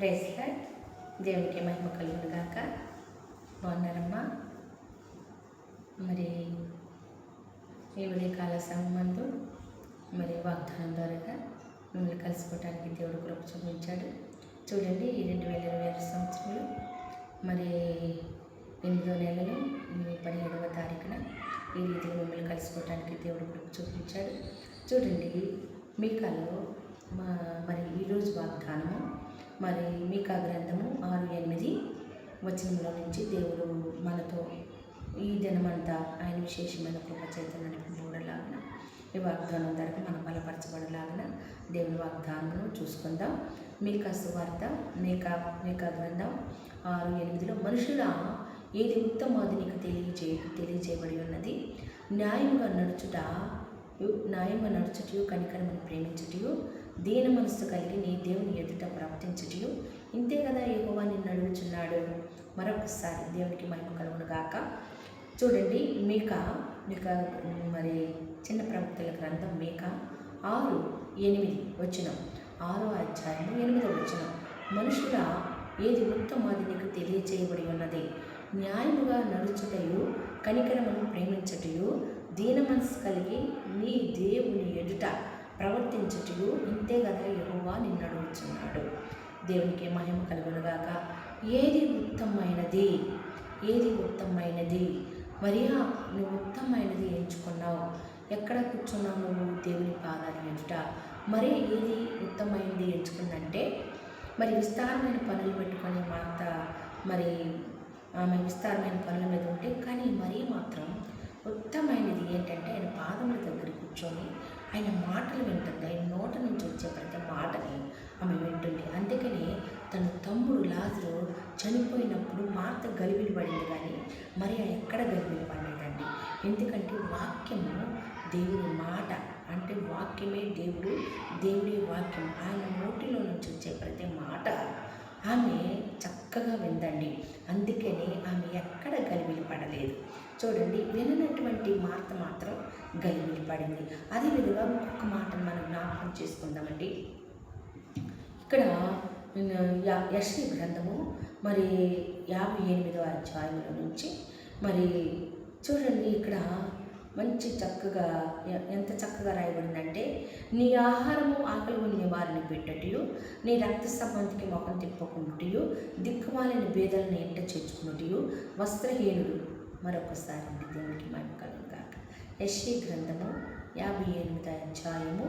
Praise lord. దేవునికి మహిమ కలుగును గాక. బాగున్నారమ్మా? మరి ఈ ఉదయకాల సమయమందు మరి వాగ్దానం ద్వారా మిమ్మల్ని కలుసుకోవడానికి దేవుడు కృప చూపించాడు. చూడండి, ఈ 2026 సంవత్సరంలో మరి 8వ నెలలో 17వ తారీఖున ఈ రీతిగా మిమ్మల్ని కలుసుకోవడానికి దేవుడు కృప చూపించాడు. చూడండి, మీకాలో మరి ఈరోజు వాగ్దానము మరి మీకా గ్రంథము 6-8 వచనంలో నుంచి దేవుడు మనతో ఈ దినమంతా ఆయన విశేషమైన కృప చేత నడిపించబడలాగిన ఈ వాగ్దానం ద్వారా మనం బలపరచబడలాగిన దేవుని వాగ్దానమును చూసుకుందాం. మీకా సువార్త మీకా గ్రంథం 6-8లో మనుషుల ఏది ఉత్తమది నీకు తెలియజేయబడి ఉన్నది. న్యాయముగా నడుచుటయు కనికరమును ప్రేమించుటయు దీన మనస్సు కలిగి నీ దేవుని ఎదుట ప్రవర్తించుటయు ఇంతే కదా యెహోవా నిన్ను అడుగుచున్నాడు. మరొకసారి దేవునికి మహిమ కలుగును గాక. చూడండి, మీకా మరి చిన్న ప్రవక్తల గ్రంథం మీకా 6-8 వచనం, 6వ అధ్యాయము 8వ వచనం. మనుషుల ఏది ఉత్తమది నీకు తెలియజేయబడి ఉన్నది. న్యాయముగా నడుచుటయు కనికరమును ప్రేమించుటయు దీన మనస్సు కలిగి నీ దేవుని ఎదుట ప్రవర్తించుటయు ఇంతే కదా యెహోవా నిన్ను అడుగుచున్నాడు. దేవునికి మహిమ కలుగునుగాక. ఏది ఉత్తమమైనది మరియా, నువ్వు ఉత్తమమైనది ఎంచుకున్నావు. ఎక్కడ కూర్చున్నావు నువ్వు? దేవుని పాదాల ఎదుట. మరి ఏది ఉత్తమమైనది ఎంచుకుందంటే, మరి విస్తారమైన పనులు పెట్టుకొని మాత మరి ఆమె విస్తారమైన పనుల మీద ఉంటే, కానీ మరీ మాత్రం ఉత్తమమైనది ఏంటంటే ఆయన పాదముల దగ్గర కూర్చొని ఆయన మాటలు వింటుంది. ఆయన నోట నుంచి వచ్చే ప్రతి మాటని ఆమె వింటుంది. అందుకని తన తమ్ముడు లాజరు చనిపోయినప్పుడు మార్త గలిబిలి పడింది, కానీ మరి ఎక్కడ గలిబిలి పడలేదండి. ఎందుకంటే వాక్యము దేవుని మాట, అంటే వాక్యమే దేవుడి వాక్యం. ఆయన నోటిలో నుంచి వచ్చే ప్రతి మాట ఆమె చక్కగా విందండి. అందుకని ఆమె ఎక్కడ గలిబిలి పడలేదు. చూడండి, విననటువంటి మార్త మాత్రం గలిబిలి పడింది. అదేవిధంగా ఒక్కొక్క మాటను మనం జ్ఞాపకం చేసుకుందామండి. ఇక్కడ యెషయా గ్రంథము మరి 58వ అధ్యాయంలో నుంచి మరి చూడండి, ఇక్కడ మంచి చక్కగా ఎంత చక్కగా రాయబడిందంటే, నీ ఆహారము ఆకలి ఉన్న వారిని పెట్టటయు నీ రక్త సంబంధికి ముఖం తిప్పకుంటుయు దిక్కుమాలిన బేదలను ఎంట చేర్చుకున్నటయు వస్త్రహీనుడు. మరొకసారి అండి, దేవునికి మహిమ కలుగును గాక. యెషయా గ్రంథము 58వ అధ్యాయము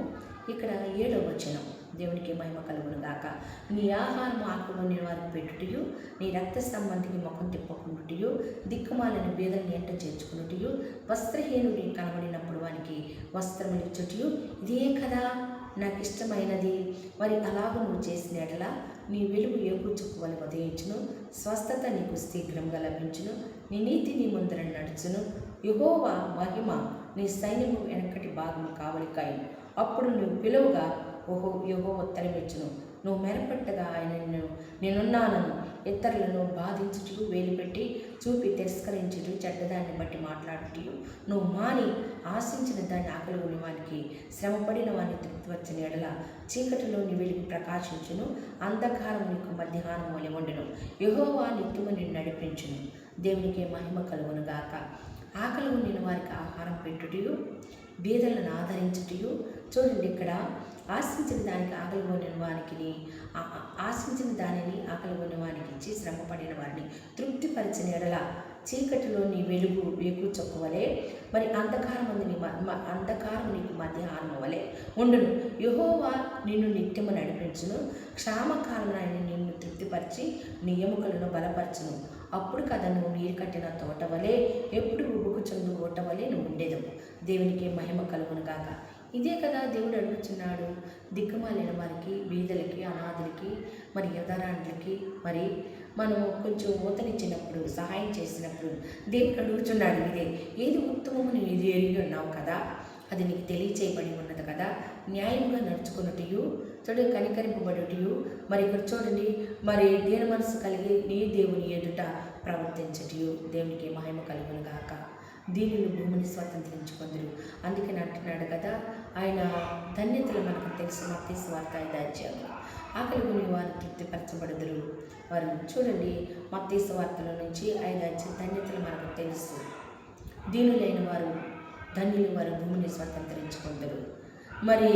ఇక్కడ 7వ వచనం. దేవునికి మహిమ కలుగును గాక. నీ ఆహారము ఆకుని వారికి పెట్టుటయు నీ రక్త సంబంధికి ముఖం తిప్పకుంటుటయు దిక్కుమాలిన బేదలను ఎంట చేర్చుకున్నటయు వస్త్రహీనుడి కనబడినప్పుడు వానికి వస్త్రములు ఇచ్చుటయు ఇదే కదా నాకు ఇష్టమైనది. మరి అలాగ నువ్వు చేసిన ఎడల నీ వెలుగు ఏగుచుకు వలె ఉదయించును, స్వస్థత నీకు శీఘ్రంగా లభించును, నీ నీతి నీ ముందర నడుచును. యెహోవా మహిమ నీ సైన్యము వెనకటి భాగము కావలికాయను. అప్పుడు నువ్వు పిలువగా యెహోవా ఉత్తరమిచ్చును. నువ్వు మెరపెట్టగా ఆయన నేనున్నానను. ఇతరులను బాధించుటూ వేలుపెట్టి చూపి తిరస్కరించుటూ చెడ్డదాన్ని బట్టి మాట్లాడుటూ నువ్వు మాని ఆశించిన దాన్ని ఆకలి ఉన్న వానికి శ్రమపడిన వాడిని తృప్తివచ్చని ఎడల చీకటిలో నీ వెలుగు ప్రకాశించును, అంధకారం నీకు మధ్యాహ్నం వలె ఉండును. యెహోవా నిత్యము నిన్ను నడిపించును. దేవునికి మహిమ కలుగును గాక. ఆకలి ఉన్న వారికి ఆహారం పెట్టుటయు బీదలను ఆదరించుటయు. చూడండి, ఇక్కడ ఆశించిన దానికి ఆకలి కొనిన వారికి ఆశించిన దానిని ఆకలి కొనిన వారికి ఇచ్చి శ్రమపడిన వారిని తృప్తిపరిచిన ఎడల చీకటిలో నీ వెలుగు వేకు చొక్కవలే, మరి అంధకారం నీకు మధ్యాహ్నం వలె ఉండును. యెహోవా నిన్ను నిత్యము నడిపించును, క్షామకాలం ఆయన నిన్ను తృప్తిపరిచి నీ ఎముకలను బలపరచును. అప్పుడు కదా నువ్వు నీరు కట్టిన తోట వలె ఎప్పుడు ఉబ్బుకుచుండు గోట వలె నువ్వు ఉండేదవు. దేవునికి మహిమ కలుగును గాక. ఇదే కదా దేవుడు అడుగుచున్నాడు. దిక్కుమాలిన వారికి, బీదలకి, అనాథులకి, మరి యథారాండ్లకి మరి మనము కొంచెం ఊతనిచ్చినప్పుడు, సహాయం చేసినప్పుడు దేవుడు అడుగుచున్నాడు. ఏది ఉత్తమము ఇది ఎరిగి ఉన్నావు కదా, అది నీకు తెలియచేయబడి ఉన్నది కదా. న్యాయంగా నడుచుకున్నట్టు చూడండి, కనికరింపబడుటయు మరి ఇక్కడ చూడండి, మరి దీన మనసు కలిగి నీ దేవుని ఎదుట ప్రవర్తించటయు. దేవునికి మహిమ కలుగును గాక. దీనిని భూమిని స్వతంత్రించుకుందరు. అందుకని అంటున్నాడు కదా, ఆయన ధన్యతలు మనకు తెలుసు. మత్తయి సువార్త 5వ అధ్యాయంలో ఆకలి కొని వారిని తృప్తిపరచ స్థిరపరచబడుదురు. వారు చూడండి, మత్తయి సువార్తల నుంచి 5 ధన్యతలు మనకు తెలుసు. దీనులైన వారు ధన్యులు, వారు భూమిని స్వతంత్రించుకుందరు. మరి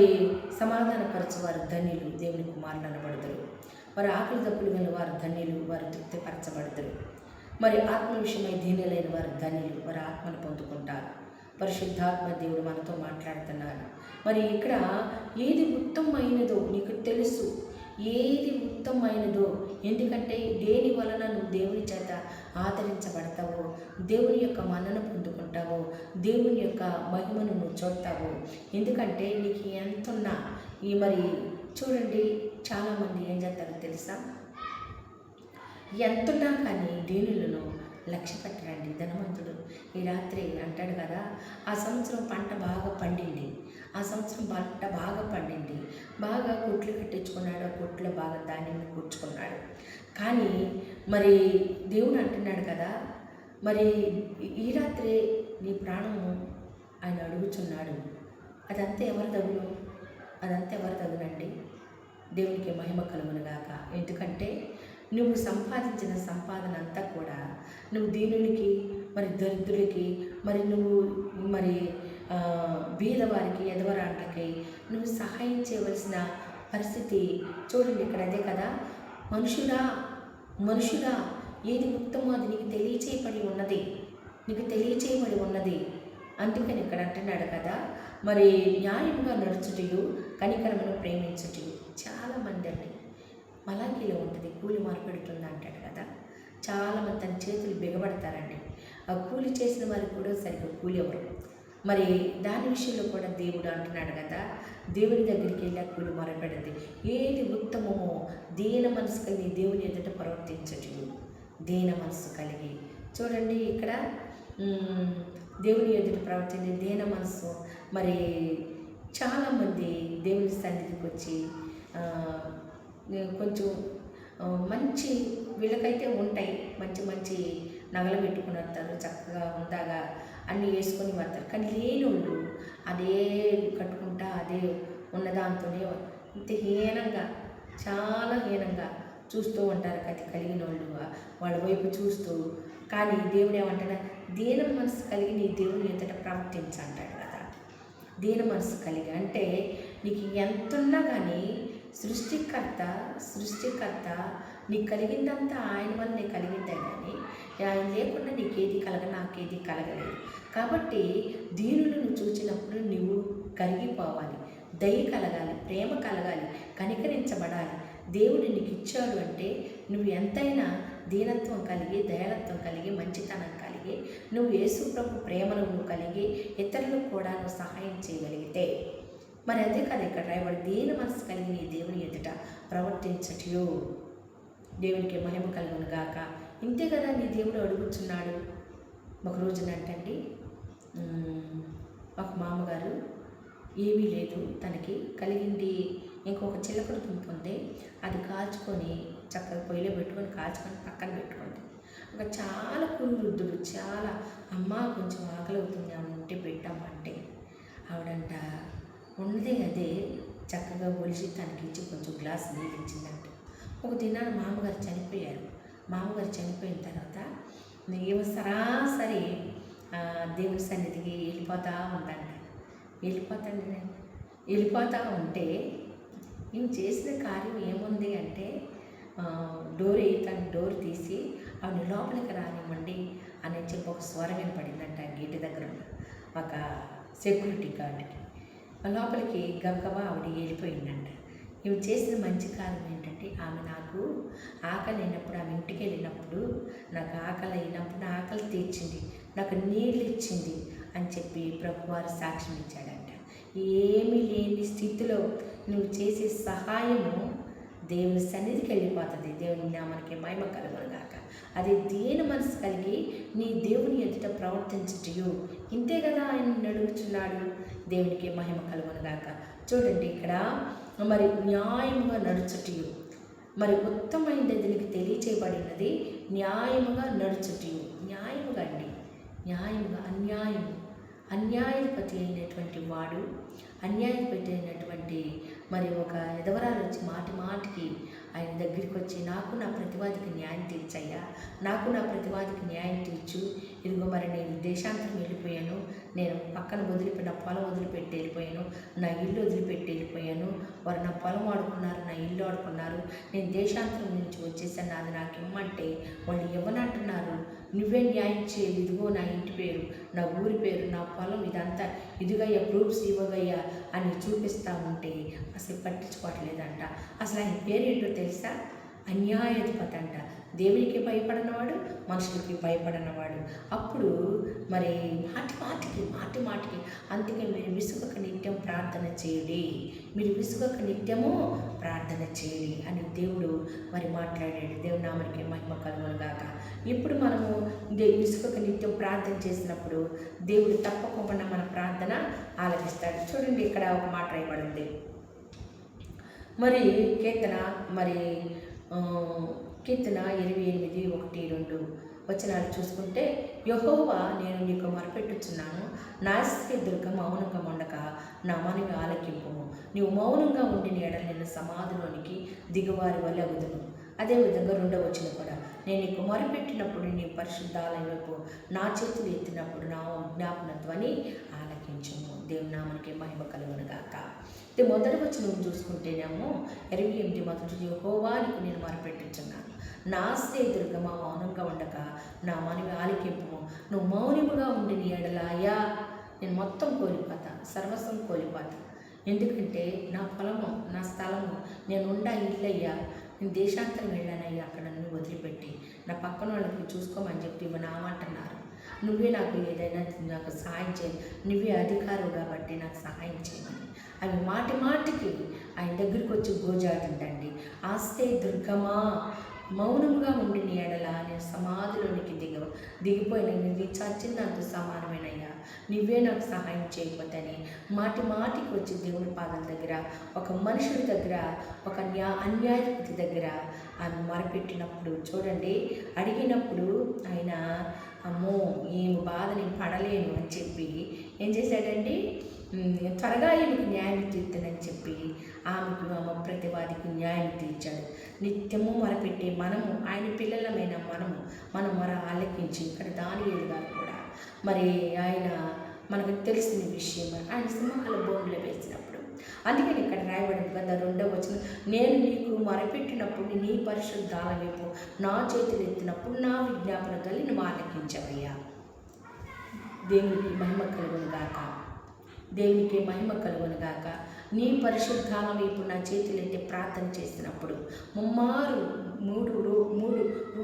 సమాధానపరచు వారు ధన్యులు, దేవుని కుమారులు అనబడుదురు. వారు ఆకలి దప్పులు గల వారు ధన్యులు, వారు తృప్తిపరచబడుదురు. మరి ఆత్మ విషయమై దీనులైన వారు ధన్యులు, వారు ఆత్మను పొందుకుంటారు. పరిశుద్ధాత్మ దేవుడు మనతో మాట్లాడుతున్నారు. మరి ఇక్కడ ఏది ఉత్తమమైనదో నీకు తెలుసు, ఏది ఉత్తమమైనదో. ఎందుకంటే దేని వలన నువ్వు దేవుని చేత ఆదరించబడతావో, దేవుని యొక్క మన్నను పొందుకుంటావో, దేవుని యొక్క మహిమను నువ్వు చూడతావో. ఎందుకంటే నీకు ఎంతున్నా మరి చూడండి, చాలామంది ఏం చేస్తారో తెలుసా, ఎంతున్నా కానీ దీనులను లక్ష్య పెట్టరండి. ధనవంతుడు ఈ రాత్రి అంటాడు కదా, ఆ సంవత్సరం పంట బాగా పండింది, ఆ సంవత్సరం పంట బాగా పండింది, బాగా కొట్లు కట్టించుకున్నాడు, ఆ కొట్లో బాగా ధాన్యం కూర్చుకున్నాడు. కానీ మరి దేవుడు అంటున్నాడు కదా, మరి ఈ రాత్రి నీ ప్రాణము ఆయన అడుగుచున్నాడు. అదంతా ఎవరు తగును? అదంతా ఎవరు తగునండి? దేవునికి మహిమ కలుగునుగాక. ఎందుకంటే నువ్వు సంపాదించిన సంపాదన అంతా కూడా నువ్వు దీనునికి, మరి దరిద్రులకి, మరి నువ్వు మరి బీదవారికి, ఎదవరాండ్లకి నువ్వు సహాయం చేయవలసిన పరిస్థితి. చూడండి ఇక్కడ అదే కదా, మనుషుడా ఏది ఉత్తమో అది నీకు తెలియచేయబడి ఉన్నది. అందుకని ఇక్కడ అంటున్నాడు కదా, మరి న్యాయంగా నడుచుటయు కనికరమును ప్రేమించుటయు. చాలామంది అండి మలాఖీలో ఉంటుంది, కూలి మార్పెడుతుంది అంటాడు కదా. చాలామంది తన చేతులు బిగబడతారండి. ఆ కూలి చేసిన వారికి కూడా సరిగ్గా కూలి ఎవరు. మరి దాని విషయంలో కూడా దేవుడు అంటున్నాడు కదా, దేవుని దగ్గరికి వెళ్ళి ఆ కూలి మొరపెడది. ఏది ఉత్తమమో దీన మనసు కలిగి దేవుని ఎదుట ప్రవర్తించటం. దీన మనసు కలిగి చూడండి, ఇక్కడ దేవుని ఎదుట ప్రవర్తించే దీన మనసు. మరి చాలామంది దేవుని సన్నిధికి వచ్చి కొంచెం మంచి వీళ్ళకైతే ఉంటాయి, మంచి మంచి నగలు పెట్టుకుని వస్తారు, చక్కగా ఉందాగా అన్నీ వేసుకొని వస్తారు. కానీ లేనోళ్ళు అదే కట్టుకుంటా అదే ఉన్నదాంతోనే ఇంత హీనంగా, చాలా హీనంగా చూస్తూ ఉంటారు. కతి కలిగిన వాళ్ళు వాళ్ళ వైపు చూస్తూ. కానీ దేవుడు ఏమంటాడు, దీన మనసు కలిగి నీ దేవుని ఎదుట ప్రవర్తించంటాడు కదా. దీన మనసు కలిగి అంటే నీకు ఎంతున్నా కానీ సృష్టికర్త నీకు కలిగిందంతా ఆయన వల్ల నీకు కలిగిందే, కానీ ఆయన లేకుండా నీకేది నాకేది కలగలేదు. కాబట్టి దీనులను చూసినప్పుడు నువ్వు కరిగిపోవాలి, దయ కలగాలి, ప్రేమ కలగాలి, కనికరించబడాలి. దేవుడు నీకు ఇచ్చాడు అంటే నువ్వు ఎంతైనా దీనత్వం కలిగి, దయాళత్వం కలిగి, మంచితనం కలిగి, నువ్వు యేసు ప్రభు ప్రేమను నువ్వు కలిగి ఇతరులకు కూడా నువ్వు సహాయం చేయగలిగితే, మరి అదే కదా ఇక్కడ రాయబడి, దీన మనసు కలిగి నీ దేవుని ఎదుట ప్రవర్తించటయో. దేవునికి మహిమ కలుగును గాక. ఇంతే కదా నీ దేవుడు అడుగుతున్నాడు. ఒక రోజునంటండి ఒక మామగారు ఏమీ లేదు, తనకి కలిగింది ఇంకొక చిలకడ దుంప ఉంది, అది కాల్చుకొని చక్కగా పొయ్యిలో పెట్టుకొని కాల్చుకొని పక్కన పెట్టుకుంది. ఒక చాలా వృద్ధుడు, చాలా అమ్మ కొంచెం ఆకలి అవుతుంది అని ఉంటే పెట్టామంటే ఆవిడంట ఉన్నదే అదే చక్కగా ఒలిసి తనకి ఇచ్చి కొంచెం గ్లాస్ నీళ్ళు ఇచ్చిందంట. ఒక దినాన మామగారు చనిపోయారు. మామగారు చనిపోయిన తర్వాత ఏమో సరాసరి దేవుని సన్నిధికి వెళ్ళిపోతా ఉంటే ఈయన చేసిన కార్యం ఏముంది అంటే, తన డోర్ తీసి ఆవిడ లోపలికి రానివ్వండి అని చెప్పి ఒక స్వరం వినపడిందంట. గేటు దగ్గర ఉన్న ఒక సెక్యూరిటీ గార్డ్కి లోపలికి గబగబా ఆవిడ వెళ్ళిపోయిందంట. ఈమె చేసిన మంచి కార్యం ఏంటంటే, ఆమె నాకు ఆకలి అయినప్పుడు, ఆమె ఇంటికి వెళ్ళినప్పుడు నాకు ఆకలి అయినప్పుడు నా ఆకలి తీర్చింది, నాకు నీళ్ళు ఇచ్చింది అని చెప్పి ప్రభువారు సాక్ష్యం ఇచ్చాడంట. ఏమీ లేని స్థితిలో నువ్వు చేసే సహాయము దేవుని సన్నిధికి వెళ్ళిపోతుంది. దేవుని నామానికి మహిమ కలుగునుగాక. అది దీన మనసు కలిగి నీ దేవుని ఎదుట ప్రవర్తించుటయు. ఇంతే కదా ఆయన నడుచున్నాడు. దేవునికి మహిమ కలుగునుగాక. చూడండి ఇక్కడ మరి న్యాయముగా నడుచుటయు, మరి ఉత్తమైనది నీకు తెలియచేయబడినది న్యాయముగా నడుచుటయు. న్యాయముగా అండి, న్యాయముగా, అన్యాయపతి అయినటువంటి వాడు, అన్యాయపతి అయినటువంటి మరి ఒక ఎదవరాలు వచ్చి మాటికి ఆయన దగ్గరికి వచ్చి నాకు నా ప్రతివాదికి న్యాయం తీర్చయ్యా, నాకు నా ప్రతివాదికి న్యాయం తీర్చు. ఇదిగో మరి నేను దేశాంతరం వెళ్ళిపోయాను, నేను పక్కన వదిలిపెట్టి నా పొలం వదిలిపెట్టి వెళ్ళిపోయాను, నా ఇల్లు వదిలిపెట్టి వెళ్ళిపోయాను, వారు నా పొలం ఆడుకున్నారు, నా ఇల్లు ఆడుకున్నారు, నేను దేశాంతరం నుంచి వచ్చేసాను, అది నాకు ఇమ్మంటే వాళ్ళు ఇవ్వనంటున్నారు, నువ్వే న్యాయం చేయవు, ఇదిగో నా ఇంటి పేరు, నా ఊరి పేరు, నా పొలం, ఇదంతా ఇదిగయ్యా ప్రూఫ్స్ ఇవ్వగయ్యా అని చూపిస్తూ ఉంటే అసలు పట్టించుకోవట్లేదంట. అసలు ఆయన పేరేంటో తెలుసా? అన్యాయాధిపతి అంట. దేవునికి భయపడినవాడు, మనుషులకి భయపడినవాడు. అప్పుడు మరి మాటి మాటికి అందుకే మీరు విసుగక నిత్యం ప్రార్థన చేయండి, మీరు విసుగక నిత్యము ప్రార్థన చేయండి అని దేవుడు మరి మాట్లాడాడు. దేవుని నామానికి మహిమ కలుగును గాక. ఇప్పుడు మనము విసుగక నిత్యం ప్రార్థన చేసినప్పుడు దేవుడు తప్పకుండా మన ప్రార్థన ఆలకిస్తాడు. చూడండి, ఇక్కడ ఒక మాట రాయబడింది. మరి కీర్తన 28:1-2 వచనాలు చూసుకుంటే, యెహోవా నేను నీకు మొరపెట్టుచున్నాను, నా దుర్గం మౌనంగా ఉండక నా మనవి ఆలకింపుము. నీవు మౌనంగా ఉండిన ఎడల నేను సమాధిలోనికి దిగువారి వల్ల అగుదును. అదేవిధంగా 2వ వచనం కూడా, నేను నీకు మొరపెట్టినప్పుడు నీ పరిశుద్ధాలయం వైపు నా చేతులు ఎత్తినప్పుడు నా జ్ఞాపన ధ్వని ఆలకించుము. దేవుని నామానికి మహిమ కలుగును గాక. మొదటి వచనం చూసుకుంటేనేమో 28 మొదటి, యెహోవా నీకు నేను మొరపెట్టుచున్నాను, నా దుర్గమా మౌనంగా ఉండక నా మనవి ఆలకింపుము. నువ్వు మౌనముగా ఉండిన ఎడల అయ్యా నేను మొత్తం కోల్పోతా, సర్వస్వం కోల్పోతా. ఎందుకంటే నా పొలము, నా స్థలము, నేను ఉండా ఇల్లయ్యా, నేను దేశాంతరం వెళ్ళానయ్యా, అక్కడ నన్ను వదిలిపెట్టి నా పక్కన వాళ్ళకి చూసుకోమని చెప్పి నామంటున్నారు. నువ్వే నాకు ఏదైనా నాకు సహాయం చేయి, నువ్వే అధికారులు కాబట్టి నాకు సహాయం చేయమని అవి మాటికి ఆయన దగ్గరికి వచ్చి గోజాడుంటండి. ఆస్తే దుర్గమా మౌనంగా ఉండిన ఎడల నేను సమాధిలోనికి దిగిపోయిన ఇది చచ్చిందంత సమానమేనయ్యా, నువ్వే నాకు సహాయం చేయకపోతేని మాటికి వచ్చి దేవుని పాదాల దగ్గర, ఒక మనుషుడి దగ్గర, ఒక అన్యాయపతి దగ్గర ఆమె మొరపెట్టినప్పుడు చూడండి, అడిగినప్పుడు ఆయన అమ్మో ఈ బాధ నేను పడలేను అని చెప్పి ఏం చేశాడండి, త్వరగా ఈమెకు న్యాయం తీర్చనని చెప్పి ఆమెకు ప్రతివాదికి న్యాయం తీర్చాడు. నిత్యము మొరపెట్టి మనము ఆయన పిల్లలమైన మనం మొర ఆలకించి, ఇక్కడ దానియేలు గారు కూడా మరి ఆయన మనకు తెలిసిన విషయం, ఆయన సింహాల బోన్లో వేసినప్పుడు, అందుకని ఇక్కడ రాయబడింది కదా 2వ వచనం, నేను నీకు మొరపెట్టినప్పుడు నీ పరిశుద్ధాల వైపు నా చేతులు ఎత్తినప్పుడు నా విజ్ఞాపన తల్లి నువ్వు ఆలకించవయ్యా. దేవునికి మహిమ కలుగును గాక. దేవునికి మహిమ కలుగును గాక. నీ పరిశుద్ధాల వైపు నా చేతులు ఎత్తి ప్రార్థన చేసినప్పుడు ముమ్మారు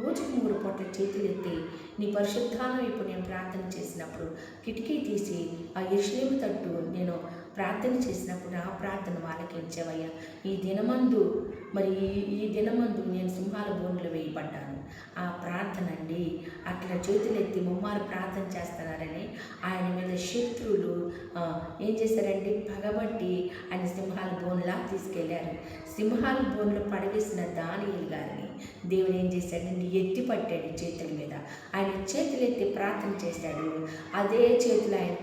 రోజుకు 3 పూటల చేతులు ఎత్తి నీ పరిశుద్ధాల వైపు నేను ప్రార్థన చేసినప్పుడు కిటికీ తీసి ఆ యెరూషలేము తట్టు నేను ప్రార్థన చేసినప్పుడు ఆ ప్రార్థన ఆలకించవయ్యా. ఈ దినమందు నేను సింహాల బోన్లో వేయబడ్డాను. ఆ ప్రార్థన అండి, అట్లా చేతులెత్తి ముమ్మారు ప్రార్థన చేస్తున్నారని ఆయన మీద శత్రువులు ఏం చేశారండి, పగబట్టి ఆయన సింహాల బోన్లా తీసుకెళ్లారు. సింహాల బోన్లో పడవేసిన దానియేలు గారిని దేవుడు ఏం చేశాడండి, ఎత్తి పట్టాడు చేతుల మీద. ఆయన చేతులు ఎత్తి ప్రార్థన చేశాడు, అదే చేతులు ఆయన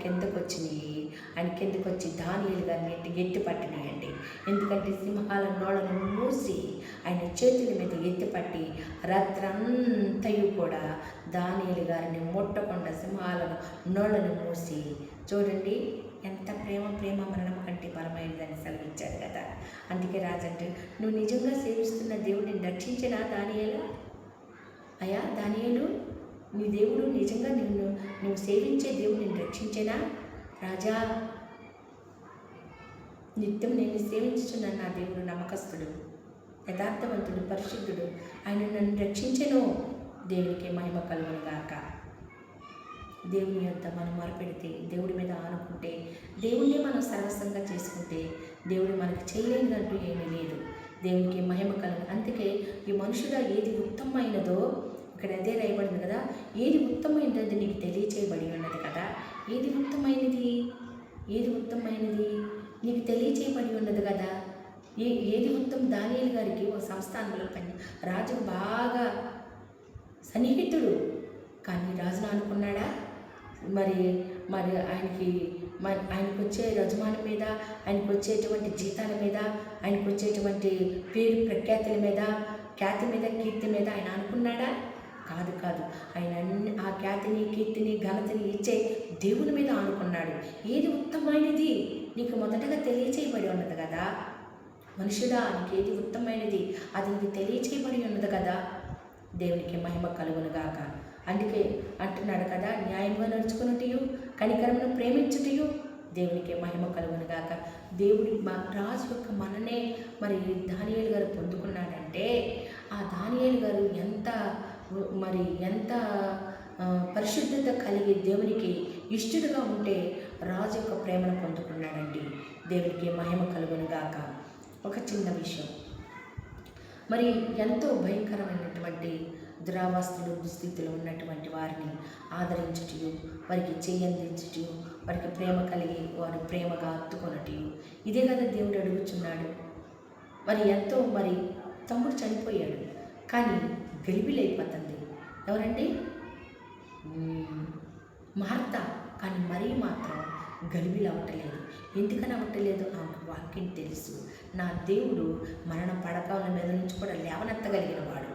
కిందకు వచ్చి దానియేలు గారిని ఎత్తి పట్టినాయండి. ఎందుకంటే సింహాల నోళ్ళను మూసి ఆయన చేతుల మీద ఎత్తిపట్టి రాత్రంతయు కూడా దానియేలు గారిని ముట్టకుండా సింహాలను నోళ్ళను మూసి, చూడండి ఎంత ప్రేమ మరణం కంటే బలమైనదని సెలవిచ్చాడు కదా. అందుకే రాజంటే, నువ్వు నిజంగా సేవిస్తున్న దేవుడిని రక్షించినా దానియేలా? అయ్యా దానియేలు, నీ దేవుడు నిజంగా నువ్వు సేవించే దేవుడిని రక్షించేనా? రాజా, నిత్యం నేను సేవించుచున్నాను, నా దేవుడు నమ్మకస్తుడు, యథార్థవంతుడు, పరిశుద్ధుడు, ఆయన నన్ను రక్షించెను. దేవునికి మహిమ కలుగును గాక. దేవుని యొద్ద మనం మొరపెడితే, దేవుడి మీద ఆనుకుంటే, దేవుడిని మనం సర్వస్వంగా చేసుకుంటే దేవుడు మనకు చేయలేనిదంటూ ఏమీ లేదు. దేవునికి మహిమ కలుగు. అందుకే ఈ మనుషుగా ఏది ఉత్తమమైనదో ఇక్కడ అదే రాయబడింది కదా, ఏది ఉత్తమమైనది నీకు తెలియచేయబడి ఉన్నది కదా. ఏది ఉత్తమమైనది నీకు తెలియచేయబడి ఉన్నది కదా. ఏది ఉత్తమం? దానియేలు గారికి ఒక సంస్థానంలో రాజుకు బాగా సన్నిహితుడు, కానీ రాజును అనుకున్నాడా? మరి ఆయనకి ఆయనకు వచ్చే యజమాని మీద, ఆయనకు వచ్చేటువంటి జీతాల మీద, ఆయనకు వచ్చేటువంటి పేరు ప్రఖ్యాతుల మీద, ఖ్యాతి మీద, కీర్తి మీద ఆయన అనుకున్నాడా? కాదు కాదు. ఆయన ఆ ఖ్యాతిని, కీర్తిని, ఘనతని ఇచ్చే దేవుని మీద అనుకున్నాడు. ఏది ఉత్తమమైనది నీకు మొదటగా తెలియచేయబడి ఉన్నది కదా మనుషుడా, నీకు ఏది ఉత్తమమైనది అది నీకు తెలియచేయబడి ఉన్నది కదా. దేవునికి మహిమ కలుగునుగాక. అందుకే అంటున్నాడు కదా, న్యాయంగా నడుచుకున్నట్టు, కనికరమును ప్రేమించుటయు దేవునికి మహిమ కలుగునుగాక. దేవుడి రాజు యొక్క మననే మరి దానియేలు గారు పొందుకున్నాడంటే, ఆ దానియేలు గారు ఎంత పరిశుద్ధత కలిగి దేవునికి ఇష్టడుగా ఉంటే రాజు యొక్క ప్రేమను పొందుకున్నాడండి. దేవునికి మహిమ కలుగునుగాక. ఒక చిన్న విషయం, మరి ఎంతో భయంకరమైనటువంటి దురావస్థలు, దుస్థితిలో ఉన్నటువంటి వారిని ఆదరించుటయు, వారికి చెయ్యందించుటయు, వారికి ప్రేమ కలిగి వారు ప్రేమగా హత్తుకొనటయు, ఇదే కదా దేవుడు అడుగుచున్నాడు. ఎంతో తమ్ముడు చనిపోయాడు, కానీ గలిబిలైపోతుంది. ఎవరండి? మార్త. కానీ మరీ మాత్రం గలిబిలు అవ్వటలేదు. ఎందుకని అవ్వటలేదు? ఆమెకు వాక్యం తెలుసు. నా దేవుడు మరణ పడకల మీద నుంచి కూడా లేవనెత్తగలిగిన వాడు,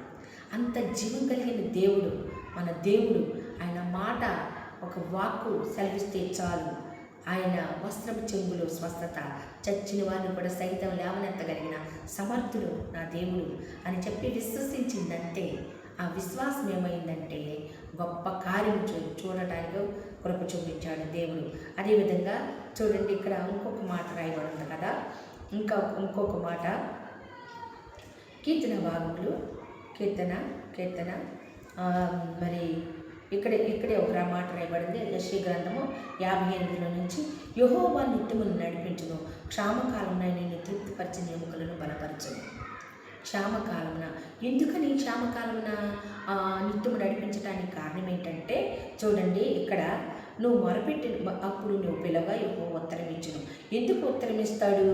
అంత జీవం కలిగిన దేవుడు మన దేవుడు. ఆయన మాట, ఒక వాక్కు సెలవిస్తే చాలు, ఆయన వస్త్రం చెంగులు స్వస్థత, చచ్చిన వారిని కూడా సైతం లేవనెత్తగలిగిన సమర్థుడు నా దేవుడు అని చెప్పి విశ్వసించిందంటే, ఆ విశ్వాసం ఏమైందంటే గొప్ప కార్యం చూడటానికి కృప చూపించాడు దేవుడు. అదేవిధంగా చూడండి, ఇక్కడ ఇంకొక మాట రాయబడింది కదా, ఇంకొక మాట, కీర్తన భాగములు, కీర్తన మరి ఇక్కడే ఒక మాట రాయబడింది. యెషయా గ్రంథము 58 నుంచి, యెహోవా నిత్యమును నడిపించును, క్షామకాలంలో నేను తృప్తిపరిచిన ఎముకలను బలపరచును. క్షామకాలమున, ఎందుకని క్షామకాలమున నిత్యము నడిపించడానికి కారణం ఏంటంటే, చూడండి ఇక్కడ, నువ్వు మొరపెట్టి అప్పుడు నువ్వు పిలవగా యెహోవా ఉత్తరం ఇచ్చును. ఎందుకు ఉత్తరం ఇస్తాడు?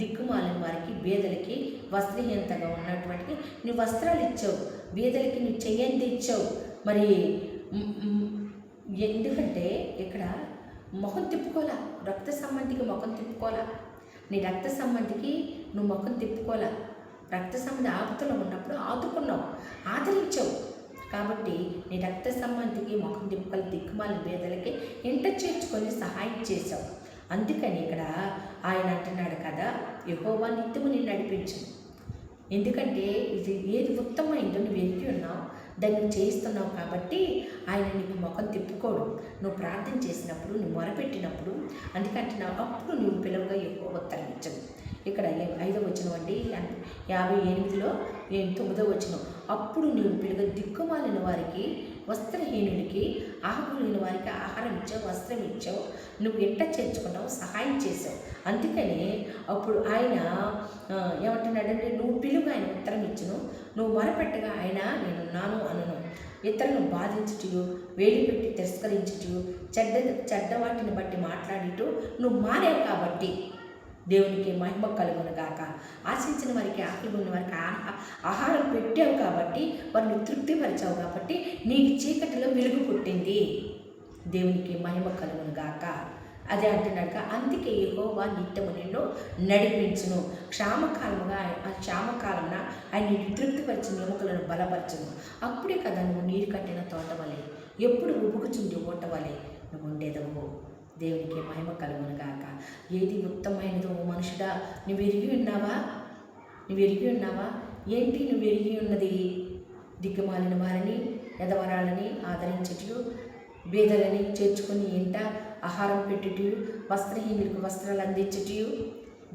దిక్కుమాలిన వారికి, బీదలకి, వస్త్రహీనతగా ఉన్నటువంటి నువ్వు వస్త్రాలు ఇచ్చావు, బీదలకి నువ్వు చెయ్యంది ఇచ్చావు. మరి ఎందుకంటే ఇక్కడ ముఖం తిప్పుకోలా, రక్త సంబంధికి ముఖం తిప్పుకోలా, నీ రక్త సంబంధికి నువ్వు ముఖం తిప్పుకోలా. రక్త సంబంధి ఆపదలో ఉన్నప్పుడు ఆదుకున్నావు, ఆదరించావు. కాబట్టి నీ రక్త సంబంధికి ముఖం తిప్పుకొని దిక్కుమాలిన బేదలకి ఇంట చేర్చుకొని సహాయం చేశావు. అందుకని ఇక్కడ ఆయన అంటున్నాడు కదా, యెహోవా నిత్యము నిన్ను నడిపించు. ఎందుకంటే ఇది ఏది ఉత్తమమైందో నువ్వు ఎరిగి ఉన్నావు, దాన్ని చేయిస్తున్నావు. కాబట్టి ఆయన నీకు ముఖం తిప్పుకోడు. నువ్వు ప్రార్థన చేసినప్పుడు, నువ్వు మొరపెట్టినప్పుడు, అందుకంటున్నావు, అప్పుడు నువ్వు పిలువగా యెహోవా ఉత్తరం ఇచ్చవు. ఇక్కడ 5వ వచనం అండి, 58లో 9వ వచనం, అప్పుడు నువ్వు పిలువ దిక్కుమాలిన వారికి, వస్త్రహీనుడికి, ఆహారలేని వారికి ఆహారం ఇచ్చావు, వస్త్రం ఇచ్చావు, నువ్వు ఇంట చేర్చుకున్నావు, సహాయం చేసావు. అందుకని అప్పుడు ఆయన ఏమంటున్నాడంటే, నువ్వు పిలుగు, ఆయన ఉత్తరం ఇచ్చును, నువ్వు మొరపెట్టగా ఆయన నేనున్నాను అనును. ఇతరులను బాధించుటయు, వేలు పెట్టి తిరస్కరించుటయు, చెడ్డ వాటిని బట్టి మాట్లాడిటూ నువ్వు మారావు. కాబట్టి దేవునికి మహిమ కలుగునుగాక. ఆశించిన వారికి, ఆకలి ఉన్న వారికి ఆహారం పెట్టావు కాబట్టి, వారిని తృప్తిపరిచావు కాబట్టి నీకు చీకటిలో వెలుగు పుట్టింది. దేవునికి మహిమ కలుగునుగాక. అదే అంటున్నాడు, అందుకే యెహోవా నిత్యము నిన్ను నడిపించును, క్షామకాలమున ఆయన నిన్ను తృప్తిపరిచిన ఎముకలను బలపరచును. అప్పుడే కదా నువ్వు నీరు కట్టిన తోట వలె, ఎప్పుడు ఉబుకుచుండి ఓట వలె నువ్వు ఉండేదవు. దేవునికి మహిమ కలుగునుగాక. ఏది ఉత్తమమైనదో మనుషుడా, నువ్వు ఎరిగి ఉన్నావా? ఏంటి నువ్వు ఎరిగి ఉన్నది? దిక్కుమాలిన వారిని, ఎదవరాలని ఆదరించుటయు, బీదలని చేర్చుకొని ఇంట ఆహారం పెట్టుటయు, వస్త్రహీనులకు వస్త్రాలు అందించుటయు.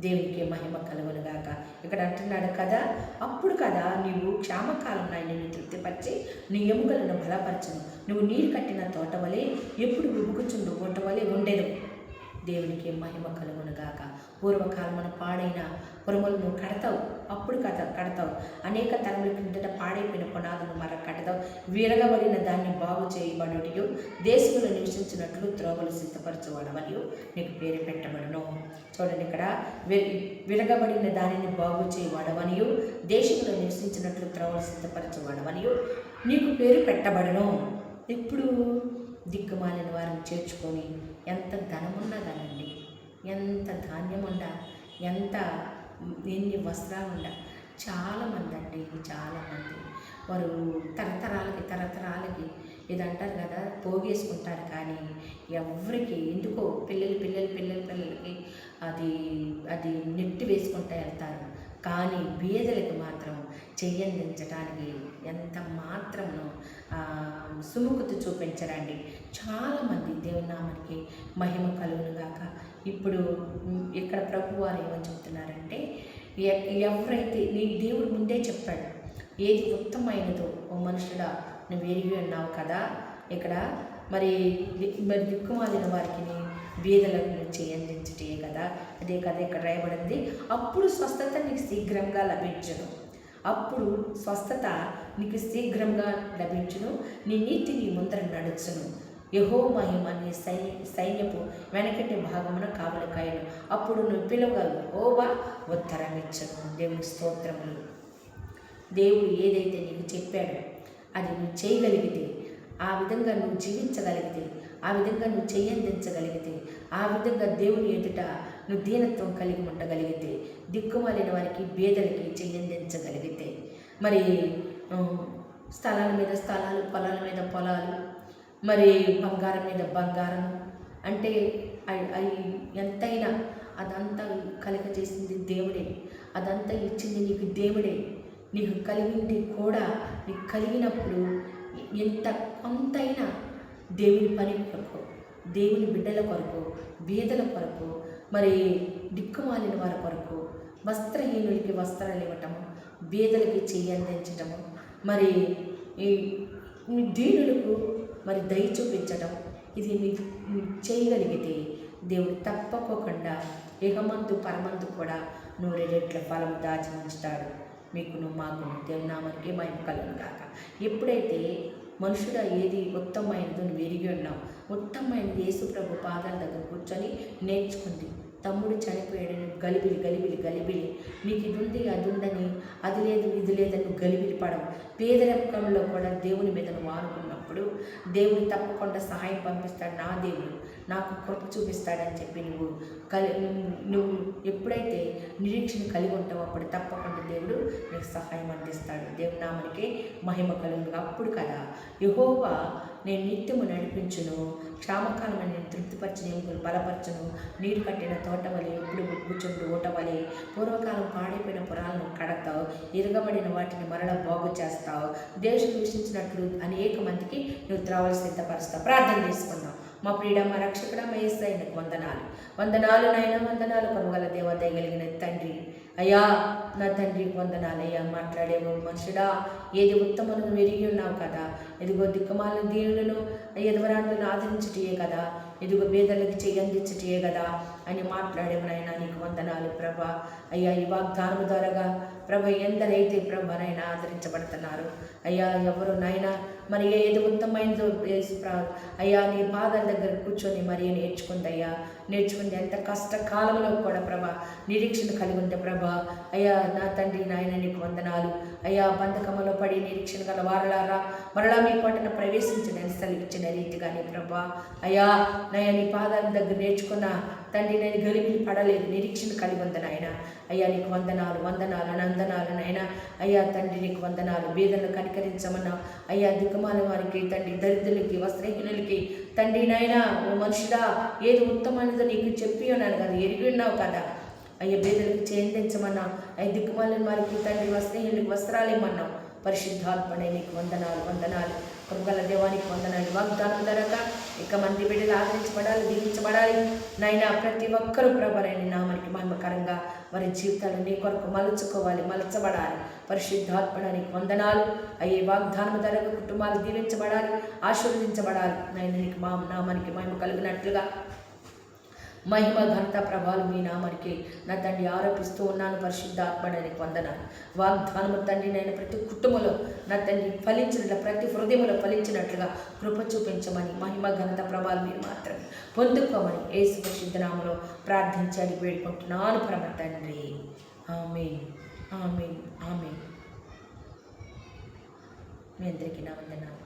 దేవునికి మహిమ కలుగునుగాక. ఇక్కడ అంటున్నాడు కదా, అప్పుడు కదా నీవు క్షామకాలం నిన్ను తృప్తిపరిచి నీ ఎముకలను బలపరచును, నువ్వు నీరు కట్టిన తోట వలె, ఎప్పుడు ఉబుకుచుండు ఓట వలె ఉండేదు. దేవునికి మహిమ కలుగునుగాక. పూర్వకాలమున పాడైన పురములు నువ్వు కడతావు, అప్పుడు కడతావు. అనేక తరముల కిందట పాడైపోయిన పునాదులు మర కడతావు. విరగబడిన దాన్ని బాగు చేయబడుటయు, దేశంలో నివసించినట్లు త్రోవలు సిద్ధపరచబడవనియు నీకు పేరు పెట్టబడును. చూడండి, ఇక్కడ విరగబడిన దానిని బాగు చేయబడవనియు, దేశంలో నివసించినట్లు త్రోవలు సిద్ధపరచబడవనియు నీకు పేరు పెట్టబడును. ఇప్పుడు దిక్కుమాలిన వారిని చేర్చుకొని ఎంత ధనమున్నా కానండి, ఎంత ధాన్యం ఉండా, ఎంత ఎన్ని వస్త్రాలు ఉండా, చాలామంది అండి, చాలామంది వారు తరతరాలకి ఇది అంటారు కదా, పోగేసుకుంటారు. కానీ ఎవరికి ఎందుకో పిల్లలకి అది అది నెట్టి వేసుకుంటూ వెళ్తారు. కానీ బీదలకు మాత్రం చెయ్యందించడానికి ఎంత మాత్రమును సుముఖత చూపించరండి. చాలామంది దేవుని నామానికి మహిమ కలుగునుగాక. ఇప్పుడు ఇక్కడ ప్రభు వారు ఏమని చెప్తున్నారంటే, ఎవరైతే నీ దేవుడు ముందే చెప్పాడు ఏది ఉత్తమమైనదో ఓ మనుషుడా నువ్వు ఎరిగి ఉన్నావు కదా. ఇక్కడ మరి దిక్కుమాలిన వారికి బీదలకు చేయందించటే కదా, అదే కదా ఇక్కడ రాయబడింది. అప్పుడు స్వస్థత నీకు శీఘ్రంగా లభించును, అప్పుడు స్వస్థత నీకు శీఘ్రంగా లభించును, నీ నీతి నీ ముందర నడుచును, యెహోవా మహిమ నీ సైన్యపు వెనకటి భాగమున కావలి కాయను, అప్పుడు నువ్వు పిలువగా యెహోవా ఉత్తరం ఇచ్చును. దేవుని స్తోత్రములు. దేవుడు ఏదైతే నీకు చెప్పాడో అది నువ్వు చేయగలిగితే, ఆ విధంగా నువ్వు జీవించగలిగితే, ఆ విధంగా నువ్వు చెయ్యందించగలిగితే, ఆ విధంగా దేవుని ఎదుట నువ్వు దీనత్వం కలిగి ఉండగలిగితే, దిక్కుమాలిన వారికి బేదలకి చెయ్యందించగలిగితే, మరి స్థలాల మీద స్థలాలు, పొలాల మీద పొలాలు, మరి బంగారం మీద బంగారం, అంటే అవి ఎంతైనా అదంతా కలుగజేసింది దేవుడే, అదంతా ఇచ్చింది నీకు దేవుడే. నీకు కలిగింది కూడా, నీకు కలిగినప్పుడు ఎంత కొంతైనా దేవుని పని కొరకు, దేవుని బిడ్డల కొరకు, బీదల కొరకు, మరి దిక్కుమాలిన వారి కొరకు, వస్త్రహీనులకి వస్త్రాలు ఇవ్వటము, బీదలకి చెయ్యి అందించటము, మరి దీనులకు మరి దయ చూపించటం, ఇది నీకు చేయగలిగితే దేవుడు తప్పకోకుండా ఇహమందు పరమందు కూడా 100 రెట్ల ఫలం దాచి ఉంచుతాడు. మీకును మాకును దేవుని నామానికి మహిమ కలుగును గాక. ఎప్పుడైతే మనుషుడు ఏది ఉత్తమమైనదో నువ్వు ఎరిగి ఉన్నావు, ఉత్తమమైనది యేసు ప్రభు పాదాల దగ్గర కూర్చొని నేర్చుకుంది. తమ్ముడు చనిపోయాడని గలిబిలి, నీకు ఇది ఉంది అది ఉందని, అది లేదు ఇది లేదని నువ్వు గలిబిలి పడవు. పేదరికంలో కూడా దేవుని మీద నువ్వు ఆనుకున్నప్పుడు దేవుడు తప్పకుండా సహాయం పంపిస్తాడు. నా దేవుడు నాకు కృప చూపిస్తాడని చెప్పి నువ్వు ఎప్పుడైతే నిరీక్షణ కలిగి ఉంటావో అప్పుడు తప్పకుండా దేవుడు నీకు సహాయం అందిస్తాడు. దేవుని నామానికి మహిమ కలుగును. అప్పుడు కదా యెహోవా నేను నిత్యము నడిపించును, క్షామకాలమని నేను తృప్తిపరచిన ఎముకలు బలపరచును, నీరు కట్టిన తోట వలె ఎప్పుడు కూర్చుంటూ ఓట వలె పూర్వకాలం పాడైపోయిన పురాలను కడతావు, ఇరగబడిన వాటిని మరలా బాగు చేస్తావు, దేశం దూషించినట్లు అనేక మందికి నువ్వు త్రావలు సిద్ధపరుస్తావు. ప్రార్థన చేసుకున్నావు. మా ప్రియుడ మా రక్షకుడ మా యేసయ్య నీకు వందనాలు నాయన, వందనాలు కొనుగల దేవ దయగలిగిన తండ్రి. అయ్యా నా తండ్రి వందనాలయ్యా. మాట్లాడేవు మనుషుడా ఏది ఉత్తమను ఎరిగి ఉన్నావు కదా. ఎదుగో దిక్కుమాలను దీనులను ఎదువరాండ్లను ఆదరించుటయే కదా, ఎదుగో బేదలకు చెయ్యందించుటయే కదా అని మాట్లాడేవు నాయన. నీకు వందనాలు ప్రభా. అయ్యా ఈ వాగ్దానము ద్వారాగా ప్రభ ఎందరైతే ప్రభనైనా ఆదరించబడుతున్నారు అయ్యా, ఎవరు నాయన మరి ఏది ఉత్తమైనదో అయ్యా నీ పాదాల దగ్గర కూర్చొని మరి నేర్చుకుంది ఎంత కష్టకాలంలో కూడా ప్రభా నిరీక్షణ కలిగి ఉంది ప్రభా. అయ్యా నా తండ్రి నాయన నీకు వందనాలు అయ్యా. బంధకములో పడి నిరీక్షణ గల వారలారా మరలా మీ పట్టణ ప్రవేశించిన సెలవిచ్చిన రీతిగానే ప్రభా. అయ్యా నయ్యా నీ పాదాల దగ్గర నేర్చుకున్న తండ్రి నేను గలిబిలి పడలేదు, నిరీక్షణ కలిగి ఉంది నాయన. అయ్యా నీకు వందనాలు నాయన. అయ్యా తండ్రి నీకు వందనాలు. బీదలను కనికరించమన్నా అయ్యా, దిక్కుమాల వారికి తండ్రి, దరిద్రులకి, వస్త్రహీనులకి తండ్రి నాయన. ఓ మనుషుడా ఏది ఉత్తమమైనదో నీకు చెప్పి ఉన్నాను కదా, ఎరిగి ఉన్నావు కదా అయ్యా. బీదలకు చెందించమన్నా అయ్యా, దిక్కుమాలిన వారికి తండ్రి, వస్త్రహీనులకి వస్త్రాలు ఇమ్మన్నావు. పరిశుద్ధాత్మనే నీకు వందనాలు. కృపగల దేవానికి వందనాలు. వాగ్దానం ధరక ఇక మంది బిడ్డలు ఆదరించబడాలి, దీవించబడాలి నాయన. ప్రతి ఒక్కరూ ప్రభరైన నామానికి మహిమకరంగా వారి జీవితాలు నీ కొరకు మలచబడాలి. పరిశుద్ధాత్మడానికి వందనాలు అయ్యే. వాగ్దానం ధరక కుటుంబాలు దీవించబడాలి, ఆశీర్వదించబడాలి నాయన. నీకు మా నామానికి మహిమ కలిగినట్లుగా మహిమ ఘనత ప్రభావాలు మీ నామానికి నా తండ్రి ఆరోపిస్తూ ఉన్నాను. పరిశుద్ధాత్మడానికి వందనాలు. వాగ్దానము తండ్రి నేను ప్రతి కుటుంబంలో నా తండ్రి ఫలించినట్లు, ప్రతి హృదయంలో ఫలించినట్లుగా కృప చూపించమని, మహిమ ఘనత ప్రభావాలు మీరు మాత్రం పొందుకోమని యేసు పరిశుద్ధ నామములో ప్రార్థించాలి వేడుకుంటున్నాను పరమ తండ్రి. ఆమేన్. మీ అందరికీ నా వందనాలు.